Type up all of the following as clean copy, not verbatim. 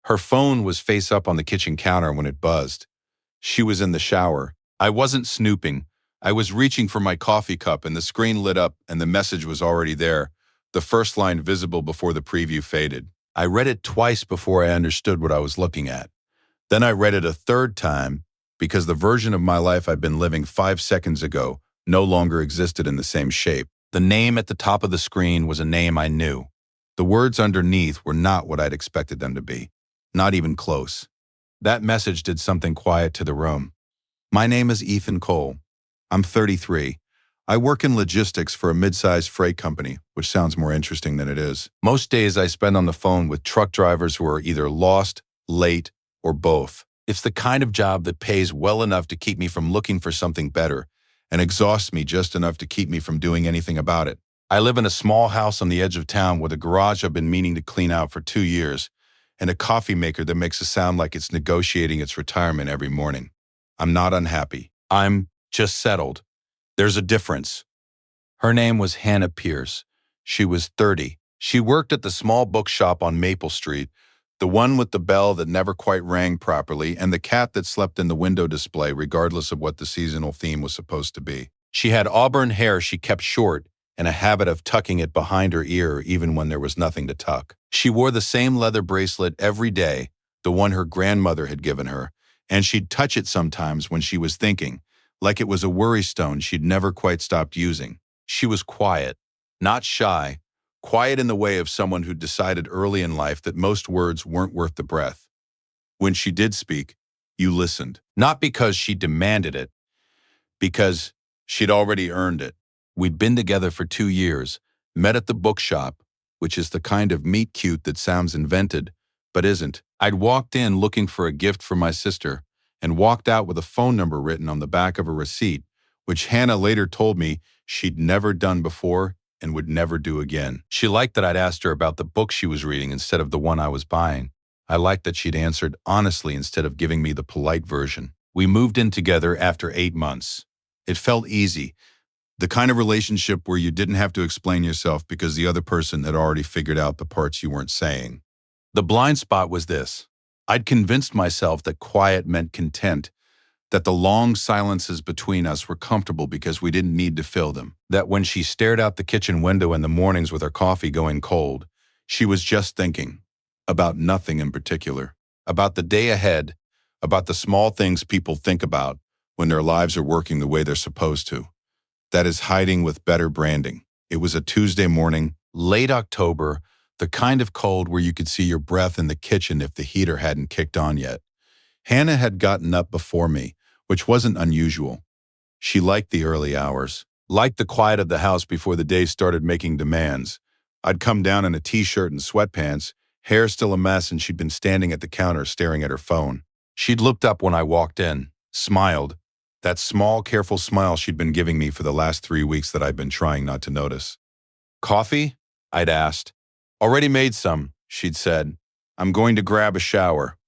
Her phone was face up on the kitchen counter when it buzzed. She was in the shower. I wasn't snooping. I was reaching for my coffee cup and the screen lit up and the message was already there, the first line visible before the preview faded. I read it twice before I understood what I was looking at. Then I read it a third time because the version of my life I'd been living 5 seconds ago no longer existed in the same shape. The name at the top of the screen was a name I knew. The words underneath were not what I'd expected them to be. Not even close. That message did something quiet to the room. My name is Ethan Cole. I'm 33. I work in logistics for a mid-sized freight company, which sounds more interesting than it is. Most days I spend on the phone with truck drivers who are either lost, late, or both. It's the kind of job that pays well enough to keep me from looking for something better and exhausts me just enough to keep me from doing anything about it. I live in a small house on the edge of town with a garage I've been meaning to clean out for 2 years and a coffee maker that makes it sound like it's negotiating its retirement every morning. I'm not unhappy. I'm just settled. There's a difference. Her name was Hannah Pierce. She was 30. She worked at the small bookshop on Maple Street, the one with the bell that never quite rang properly and the cat that slept in the window display regardless of what the seasonal theme was supposed to be. She had auburn hair she kept short and a habit of tucking it behind her ear even when there was nothing to tuck. She wore the same leather bracelet every day, the one her grandmother had given her, and she'd touch it sometimes when she was thinking, like it was a worry stone she'd never quite stopped using. She was quiet, not shy, quiet in the way of someone who decided early in life that most words weren't worth the breath. When she did speak, you listened. Not because she demanded it, because she'd already earned it. We'd been together for 2 years, met at the bookshop, which is the kind of meet cute that sounds invented, but isn't. I'd walked in looking for a gift for my sister and walked out with a phone number written on the back of a receipt, which Hannah later told me she'd never done before and would never do again. She liked that I'd asked her about the book she was reading instead of the one I was buying. I liked that she'd answered honestly instead of giving me the polite version. We moved in together after 8 months. It felt easy, the kind of relationship where you didn't have to explain yourself because the other person had already figured out the parts you weren't saying. The blind spot was this. I'd convinced myself that quiet meant content, that the long silences between us were comfortable because we didn't need to fill them, that when she stared out the kitchen window in the mornings with her coffee going cold, she was just thinking about nothing in particular, about the day ahead, about the small things people think about when their lives are working the way they're supposed to. That is hiding with better branding. It was a Tuesday morning, late October, the kind of cold where you could see your breath in the kitchen if the heater hadn't kicked on yet. Hannah had gotten up before me, which wasn't unusual. She liked the early hours, liked the quiet of the house before the day started making demands. I'd come down in a t-shirt and sweatpants, hair still a mess, and she'd been standing at the counter staring at her phone. She'd looked up when I walked in, smiled, that small, careful smile she'd been giving me for the last 3 weeks that I'd been trying not to notice. "Coffee?" I'd asked. "Already made some," she'd said. "I'm going to grab a shower."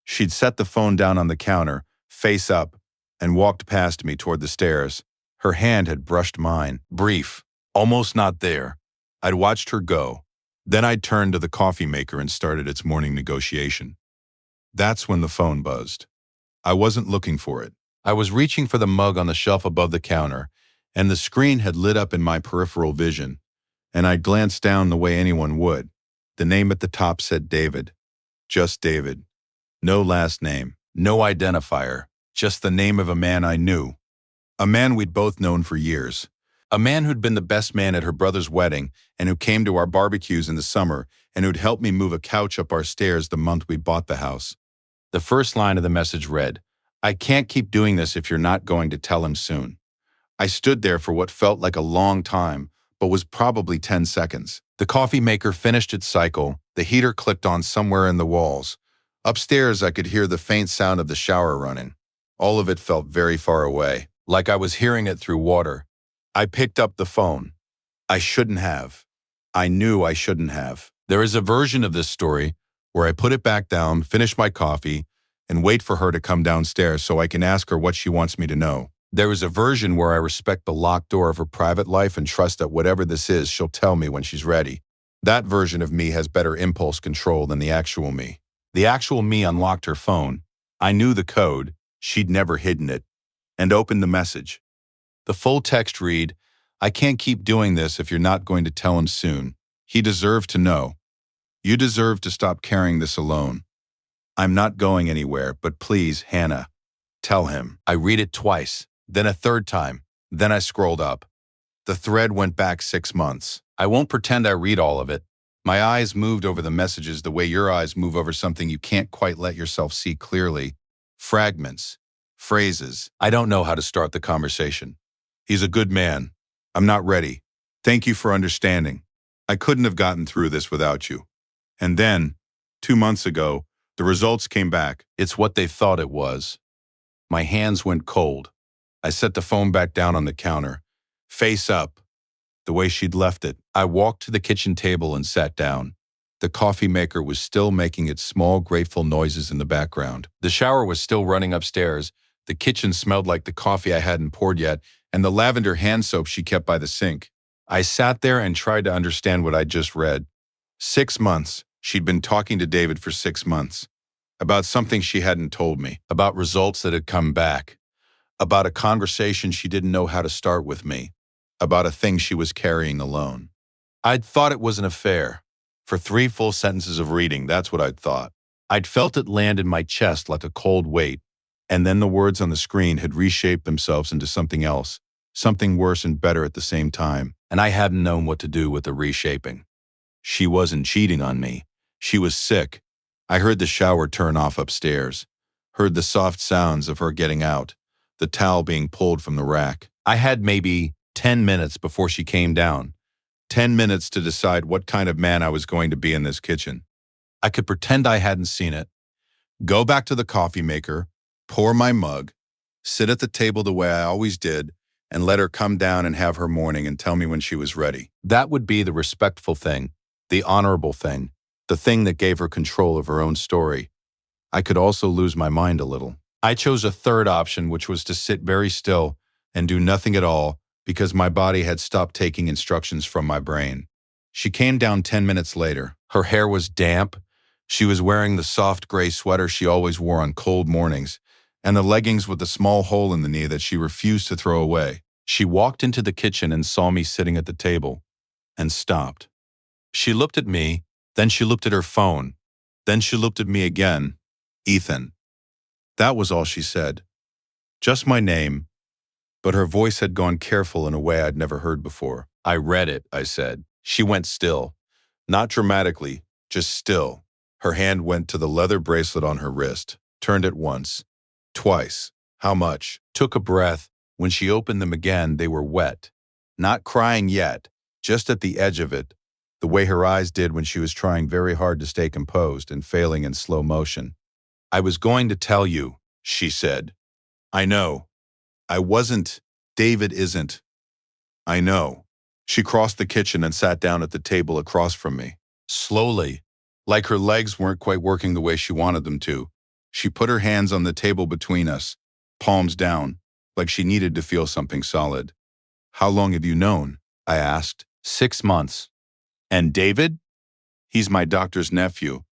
She'd set the phone down on the counter, face up, and walked past me toward the stairs. Her hand had brushed mine. Brief, almost not there. I'd watched her go. Then I'd turned to the coffee maker and started its morning negotiation. That's when the phone buzzed. I wasn't looking for it. I was reaching for the mug on the shelf above the counter, and the screen had lit up in my peripheral vision, and I glanced down the way anyone would. The name at the top said David. Just David. No last name, no identifier, just the name of a man I knew. A man we'd both known for years. A man who'd been the best man at her brother's wedding and who came to our barbecues in the summer and who'd helped me move a couch up our stairs the month we bought the house. The first line of the message read, "I can't keep doing this if you're not going to tell him soon." I stood there for what felt like a long time, but was probably 10 seconds. The coffee maker finished its cycle, the heater clicked on somewhere in the walls. Upstairs, I could hear the faint sound of the shower running. All of it felt very far away, like I was hearing it through water. I picked up the phone. I shouldn't have. I knew I shouldn't have. There is a version of this story where I put it back down, finish my coffee, and wait for her to come downstairs so I can ask her what she wants me to know. There is a version where I respect the locked door of her private life and trust that whatever this is, she'll tell me when she's ready. That version of me has better impulse control than the actual me. The actual me unlocked her phone. I knew the code, she'd never hidden it, and opened the message. The full text read, "I can't keep doing this if you're not going to tell him soon. He deserved to know. You deserve to stop carrying this alone. I'm not going anywhere, but please, Hannah, tell him." I read it twice, then a third time, then I scrolled up. The thread went back 6 months. I won't pretend I read all of it. My eyes moved over the messages the way your eyes move over something you can't quite let yourself see clearly. Fragments, phrases. I don't know how to start the conversation. "He's a good man. I'm not ready. Thank you for understanding. I couldn't have gotten through this without you." And then, 2 months ago, the results came back. It's what they thought it was. My hands went cold. I set the phone back down on the counter, face up, the way she'd left it. I walked to the kitchen table and sat down. The coffee maker was still making its small, grateful noises in the background. The shower was still running upstairs. The kitchen smelled like the coffee I hadn't poured yet, and the lavender hand soap she kept by the sink. I sat there and tried to understand what I'd just read. 6 months. She'd been talking to David for 6 months. About something she hadn't told me. About results that had come back. About a conversation she didn't know how to start with me. About a thing she was carrying alone. I'd thought it was an affair. For 3 full sentences of reading, that's what I'd thought. I'd felt it land in my chest like a cold weight, and then the words on the screen had reshaped themselves into something else, something worse and better at the same time, and I hadn't known what to do with the reshaping. She wasn't cheating on me. She was sick. I heard the shower turn off upstairs, heard the soft sounds of her getting out, the towel being pulled from the rack. I had maybe 10 minutes before she came down. 10 minutes to decide what kind of man I was going to be in this kitchen. I could pretend I hadn't seen it, go back to the coffee maker, pour my mug, sit at the table the way I always did, and let her come down and have her morning and tell me when she was ready. That would be the respectful thing, the honorable thing, the thing that gave her control of her own story. I could also lose my mind a little. I chose a third option, which was to sit very still and do nothing at all, because my body had stopped taking instructions from my brain. She came down 10 minutes later. Her hair was damp. She was wearing the soft gray sweater she always wore on cold mornings, and the leggings with the small hole in the knee that she refused to throw away. She walked into the kitchen and saw me sitting at the table, and stopped. She looked at me, then she looked at her phone, then she looked at me again. "Ethan." That was all she said. Just my name, but her voice had gone careful in a way I'd never heard before. "I read it," I said. She went still. Not dramatically, just still. Her hand went to the leather bracelet on her wrist, turned it once, twice. "How much?" Took a breath. When she opened them again, they were wet. Not crying yet, just at the edge of it, the way her eyes did when she was trying very hard to stay composed and failing in slow motion. "I was going to tell you," she said. "I know. I wasn't. David isn't. I know." She crossed the kitchen and sat down at the table across from me. Slowly, like her legs weren't quite working the way she wanted them to, she put her hands on the table between us, palms down, like she needed to feel something solid. "How long have you known?" I asked. 6 months. "And David?" "He's my doctor's nephew."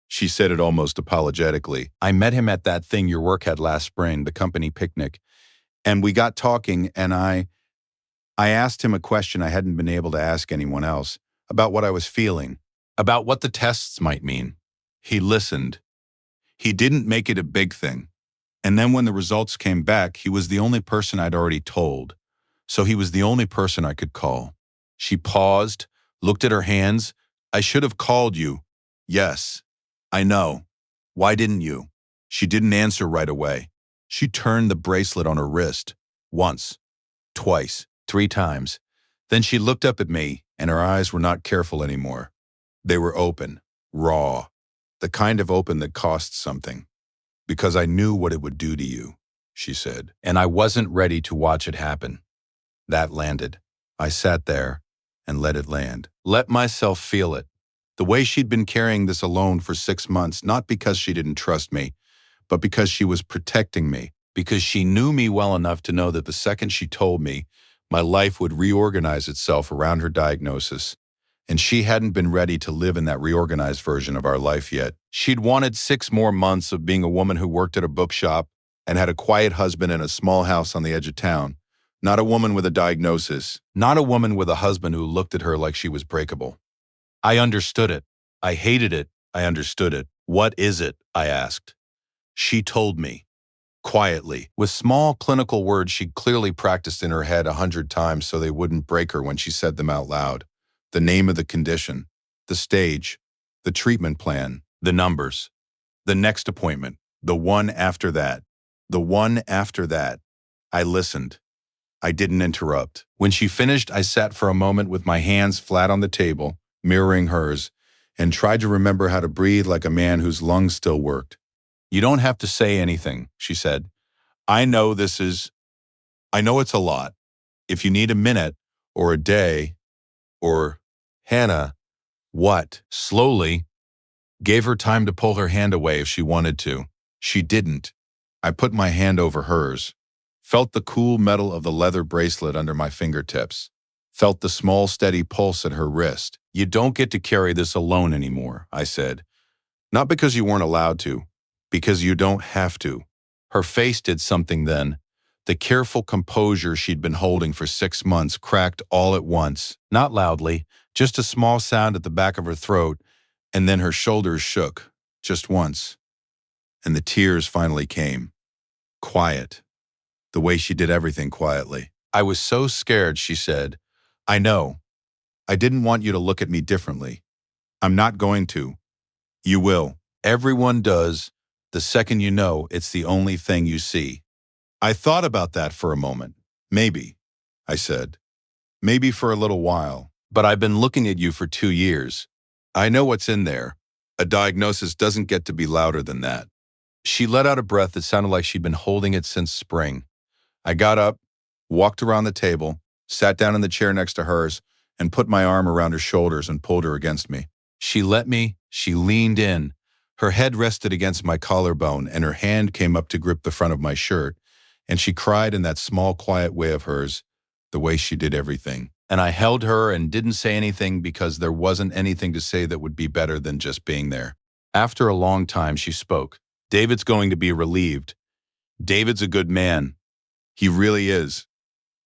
She said it almost apologetically. "I met him at that thing your work had last spring, the company picnic. And we got talking, and I asked him a question I hadn't been able to ask anyone else, about what I was feeling, about what the tests might mean. He listened. He didn't make it a big thing. And then when the results came back, he was the only person I'd already told. So he was the only person I could call." She paused, looked at her hands. "I should have called you." "Yes, I know. Why didn't you?" She didn't answer right away. She turned the bracelet on her wrist. Once, twice, 3 times. Then she looked up at me, and her eyes were not careful anymore. They were open, raw, the kind of open that costs something. "Because I knew what it would do to you," she said. And I wasn't ready to watch it happen. That landed. I sat there and let it land. Let myself feel it. The way she'd been carrying this alone for 6 months, not because she didn't trust me, but because she was protecting me, because she knew me well enough to know that the second she told me, my life would reorganize itself around her diagnosis, and she hadn't been ready to live in that reorganized version of our life yet. She'd wanted 6 more months of being a woman who worked at a bookshop and had a quiet husband in a small house on the edge of town. Not a woman with a diagnosis. Not a woman with a husband who looked at her like she was breakable. I understood it. I hated it. I understood it. What is it? I asked. She told me. Quietly, with small clinical words she'd clearly practiced in her head 100 times so they wouldn't break her when she said them out loud. The name of the condition, the stage, the treatment plan, the numbers, the next appointment, the one after that, the one after that. I listened. I didn't interrupt. When she finished, I sat for a moment with my hands flat on the table, mirroring hers, and tried to remember how to breathe like a man whose lungs still worked. You don't have to say anything, she said. I know it's a lot. If you need a minute or a day or Hannah, what? Slowly, gave her time to pull her hand away if she wanted to. She didn't. I put my hand over hers, felt the cool metal of the leather bracelet under my fingertips, felt the small steady pulse at her wrist. You don't get to carry this alone anymore, I said. Not because you weren't allowed to. Because you don't have to. Her face did something then. The careful composure she'd been holding for 6 months cracked all at once, not loudly, just a small sound at the back of her throat, and then her shoulders shook, just once. And the tears finally came. Quiet. The way she did everything quietly. I was so scared, she said. I know. I didn't want you to look at me differently. I'm not going to. You will. Everyone does. The second you know, it's the only thing you see. I thought about that for a moment. Maybe, I said. Maybe for a little while. But I've been looking at you for 2 years. I know what's in there. A diagnosis doesn't get to be louder than that. She let out a breath that sounded like she'd been holding it since spring. I got up, walked around the table, sat down in the chair next to hers, and put my arm around her shoulders and pulled her against me. She leaned in. Her head rested against my collarbone, and her hand came up to grip the front of my shirt, and she cried in that small, quiet way of hers, the way she did everything. And I held her and didn't say anything because there wasn't anything to say that would be better than just being there. After a long time, she spoke. David's going to be relieved. David's a good man. He really is.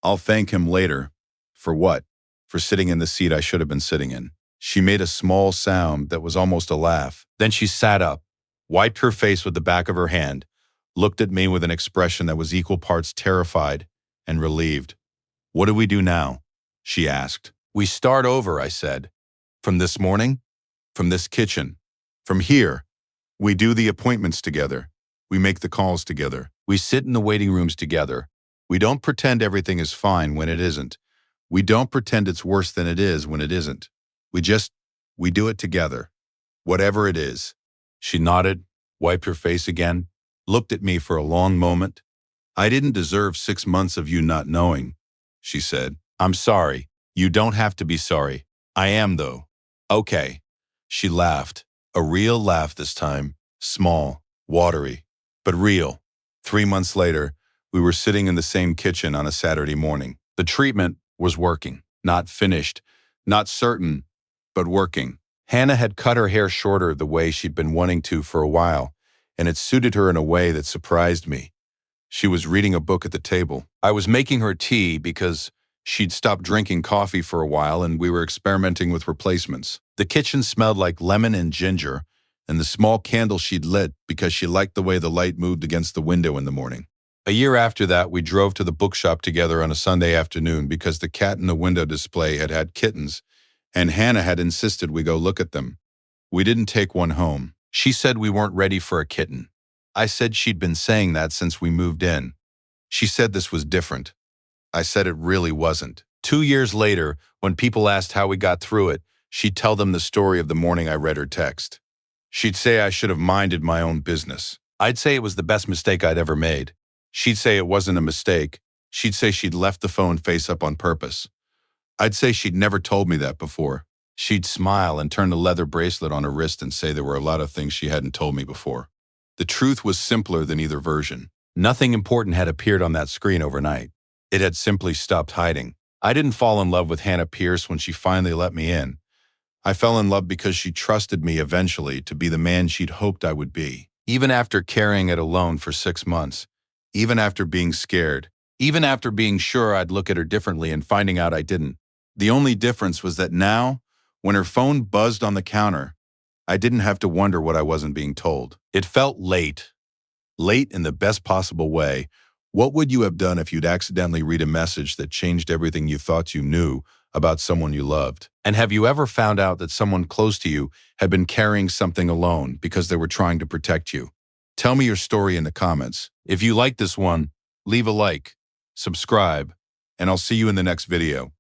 I'll thank him later. For what? For sitting in the seat I should have been sitting in. She made a small sound that was almost a laugh. Then she sat up, wiped her face with the back of her hand, looked at me with an expression that was equal parts terrified and relieved. What do we do now? She asked. We start over, I said. From this morning? From this kitchen? From here? We do the appointments together. We make the calls together. We sit in the waiting rooms together. We don't pretend everything is fine when it isn't. We don't pretend it's worse than it is when it isn't. We do it together. Whatever it is. She nodded, wiped her face again, looked at me for a long moment. I didn't deserve 6 months of you not knowing, she said. I'm sorry. You don't have to be sorry. I am, though. Okay. She laughed. A real laugh this time. Small, watery, but real. 3 months later, we were sitting in the same kitchen on a Saturday morning. The treatment was working. Not finished. Not certain, but working. Hannah had cut her hair shorter the way she'd been wanting to for a while, and it suited her in a way that surprised me. She was reading a book at the table. I was making her tea because she'd stopped drinking coffee for a while and we were experimenting with replacements. The kitchen smelled like lemon and ginger, and the small candle she'd lit because she liked the way the light moved against the window in the morning. A year after that, we drove to the bookshop together on a Sunday afternoon because the cat in the window display had had kittens, and Hannah had insisted we go look at them. We didn't take one home. She said we weren't ready for a kitten. I said she'd been saying that since we moved in. She said this was different. I said it really wasn't. 2 years later, when people asked how we got through it, she'd tell them the story of the morning I read her text. She'd say I should have minded my own business. I'd say it was the best mistake I'd ever made. She'd say it wasn't a mistake. She'd say she'd left the phone face up on purpose. I'd say she'd never told me that before. She'd smile and turn the leather bracelet on her wrist and say there were a lot of things she hadn't told me before. The truth was simpler than either version. Nothing important had appeared on that screen overnight. It had simply stopped hiding. I didn't fall in love with Hannah Pierce when she finally let me in. I fell in love because she trusted me eventually to be the man she'd hoped I would be. Even after carrying it alone for 6 months, even after being scared, even after being sure I'd look at her differently and finding out I didn't. The only difference was that now, when her phone buzzed on the counter, I didn't have to wonder what I wasn't being told. It felt late. Late in the best possible way. What would you have done if you'd accidentally read a message that changed everything you thought you knew about someone you loved? And have you ever found out that someone close to you had been carrying something alone because they were trying to protect you? Tell me your story in the comments. If you like this one, leave a like, subscribe, and I'll see you in the next video.